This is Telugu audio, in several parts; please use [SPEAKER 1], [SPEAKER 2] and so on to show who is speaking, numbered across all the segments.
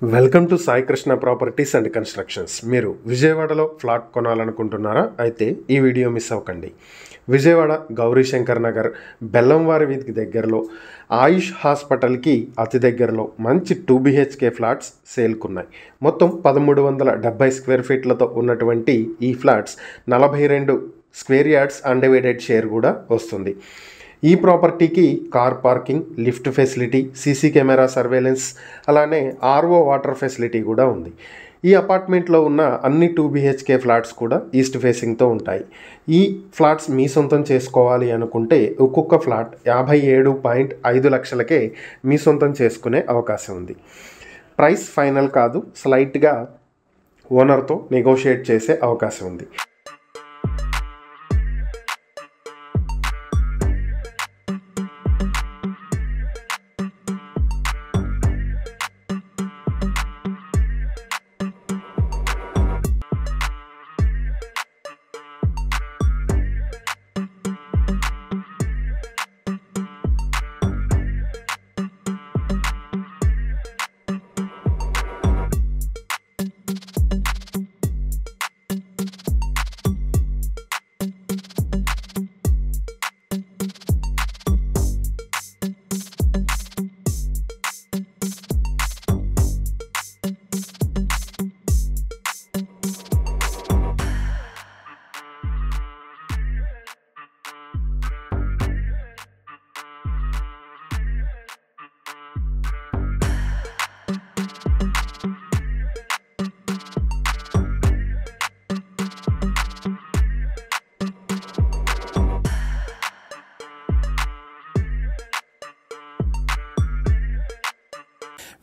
[SPEAKER 1] Welcome to Sai Krishna properties and constructions. మీరు విజయవాడలో ఫ్లాట్ కొనాలనుకుంటున్నారా? అయితే ఈ వీడియో మిస్ అవ్వకండి. విజయవాడ గౌరీశంకర్ నగర్ బెల్లంవారి వీధికి దగ్గరలో ఆయుష్ హాస్పిటల్కి అతి దగ్గరలో మంచి 2 BHK ఫ్లాట్స్ సేల్కున్నాయి. మొత్తం 1370 స్క్వేర్ ఫీట్లతో ఉన్నటువంటి ఈ flats 42 square yards undivided share కూడా వస్తుంది. ఈ ప్రాపర్టీకి car parking, lift facility, CC camera surveillance, అలానే RO వాటర్ ఫెసిలిటీ కూడా ఉంది. ఈ అపార్ట్మెంట్లో ఉన్న అన్ని 2 BHK ఫ్లాట్స్ కూడా ఈస్ట్ ఫేసింగ్తో ఉంటాయి. ఈ ఫ్లాట్స్ మీ సొంతం చేసుకోవాలి అనుకుంటే ఒక్కొక్క ఫ్లాట్ 57.5 లక్షలకే మీ సొంతం చేసుకునే అవకాశం ఉంది. ప్రైస్ ఫైనల్ కాదు, స్లైట్గా ఓనర్తో నెగోషియేట్ చేసే అవకాశం ఉంది.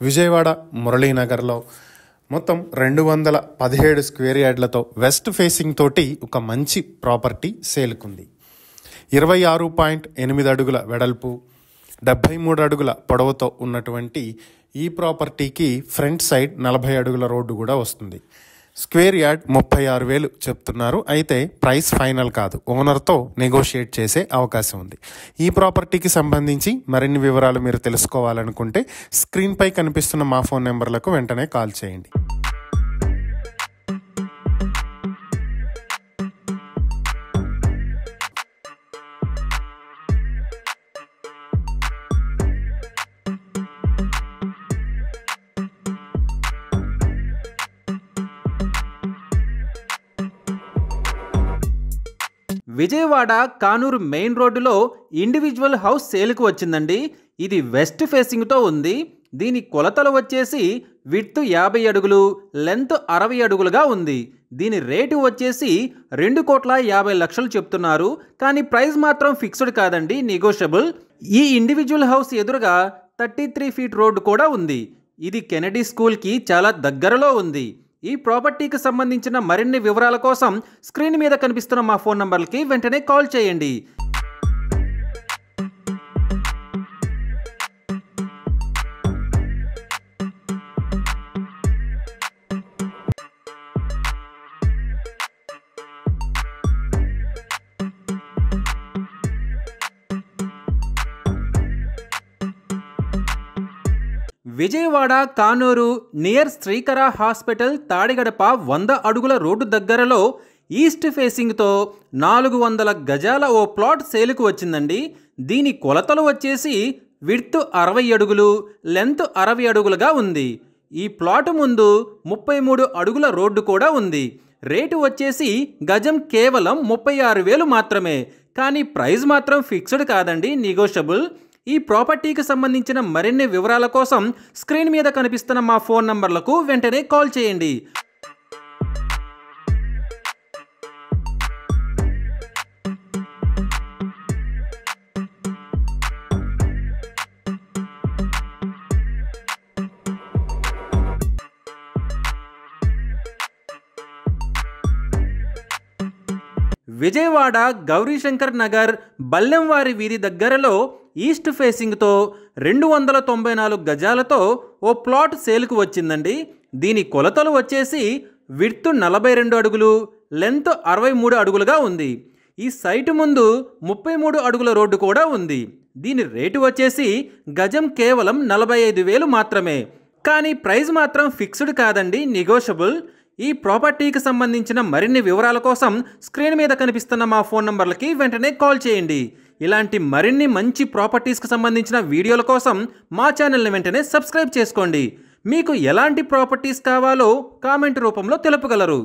[SPEAKER 1] విజయవాడ మురళీనగర్లో మొత్తం 217 స్క్వేర్ యార్డ్లతో వెస్ట్ ఫేసింగ్ తోటి ఒక మంచి ప్రాపర్టీ సేల్కుంది. 26.8 అడుగుల వెడల్పు, 73 అడుగుల పొడవుతో ఉన్నటువంటి ఈ ప్రాపర్టీకి ఫ్రంట్ సైడ్ 40 అడుగుల రోడ్డు కూడా వస్తుంది. స్క్వేర్ యార్డ్ 36,000 చెప్తున్నారు. అయితే ప్రైస్ ఫైనల్ కాదు, ఓనర్తో నెగోషియేట్ చేసే అవకాశం ఉంది. ఈ ప్రాపర్టీకి సంబంధించి మరిన్ని వివరాలు మీరు తెలుసుకోవాలనుకుంటే స్క్రీన్పై కనిపిస్తున్న మా ఫోన్ నెంబర్లకు వెంటనే కాల్ చేయండి.
[SPEAKER 2] విజయవాడ కానూరు మెయిన్ రోడ్డులో ఇండివిజువల్ హౌస్ సేల్కు వచ్చిందండి. ఇది వెస్ట్ ఫేసింగ్తో ఉంది. దీని కొలతలు వచ్చేసి విడ్త్ 50 అడుగులు, లెంత్ 60 అడుగులుగా ఉంది. దీని రేటు వచ్చేసి 2,50,00,000 చెప్తున్నారు. కానీ ప్రైస్ మాత్రం ఫిక్స్డ్ కాదండి, నెగోషియబుల్. ఈ ఇండివిజువల్ హౌస్ ఎదురుగా 33 ఫీట్ రోడ్డు కూడా ఉంది. ఇది కెనడీ స్కూల్కి చాలా దగ్గరలో ఉంది. ఈ ప్రాపర్టీకి సంబంధించిన మరిన్ని వివరాల కోసం స్క్రీన్ మీద కనిపిస్తున్న మా ఫోన్ నంబర్లకి వెంటనే కాల్ చేయండి. విజయవాడ కానూరు నియర్ శ్రీకర హాస్పిటల్ తాడిగడప 100 అడుగుల రోడ్డు దగ్గరలో ఈస్ట్ ఫేసింగ్తో 400 గజాల ఓ ప్లాట్ సేలుకు వచ్చిందండి. దీని కొలతలు వచ్చేసి విడ్త్ 60 అడుగులు, లెంత్ 60 అడుగులుగా ఉంది. ఈ ప్లాట్ ముందు 33 అడుగుల రోడ్డు కూడా ఉంది. రేటు వచ్చేసి గజం కేవలం 36,000 మాత్రమే. కానీ ప్రైస్ మాత్రం ఫిక్స్డ్ కాదండి, నెగోషియబుల్. ఈ ప్రాపర్టీకి సంబంధించిన మరిన్ని వివరాల కోసం స్క్రీన్ మీద కనిపిస్తున్న మా ఫోన్ నంబర్లకు వెంటనే కాల్ చేయండి. విజయవాడ గౌరీశంకర్ నగర్ బల్లెంవారి వీధి దగ్గరలో ఈస్ట్ ఫేసింగ్తో 294 గజాలతో ఓ ప్లాట్ సేల్కు వచ్చిందండి. దీని కొలతలు వచ్చేసి విడ్త్ 42 అడుగులు, లెంత్ 63 అడుగులుగా ఉంది. ఈ సైట్ ముందు 33 అడుగుల రోడ్డు కూడా ఉంది. దీని రేటు వచ్చేసి గజం కేవలం 45,000 మాత్రమే. కానీ ప్రైస్ మాత్రం ఫిక్స్డ్ కాదండి, నెగోషియబుల్. ఈ ప్రాపర్టీకి సంబంధించిన మరిన్ని వివరాల కోసం స్క్రీన్ మీద కనిపిస్తున్న మా ఫోన్ నంబర్లకి వెంటనే కాల్ చేయండి. ఇలాంటి మరిన్ని మంచి ప్రాపర్టీస్కి సంబంధించిన వీడియోల కోసం మా ఛానల్ని వెంటనే సబ్స్క్రైబ్ చేసుకోండి. మీకు ఎలాంటి ప్రాపర్టీస్ కావాలో కామెంట్ రూపంలో తెలుపగలరు.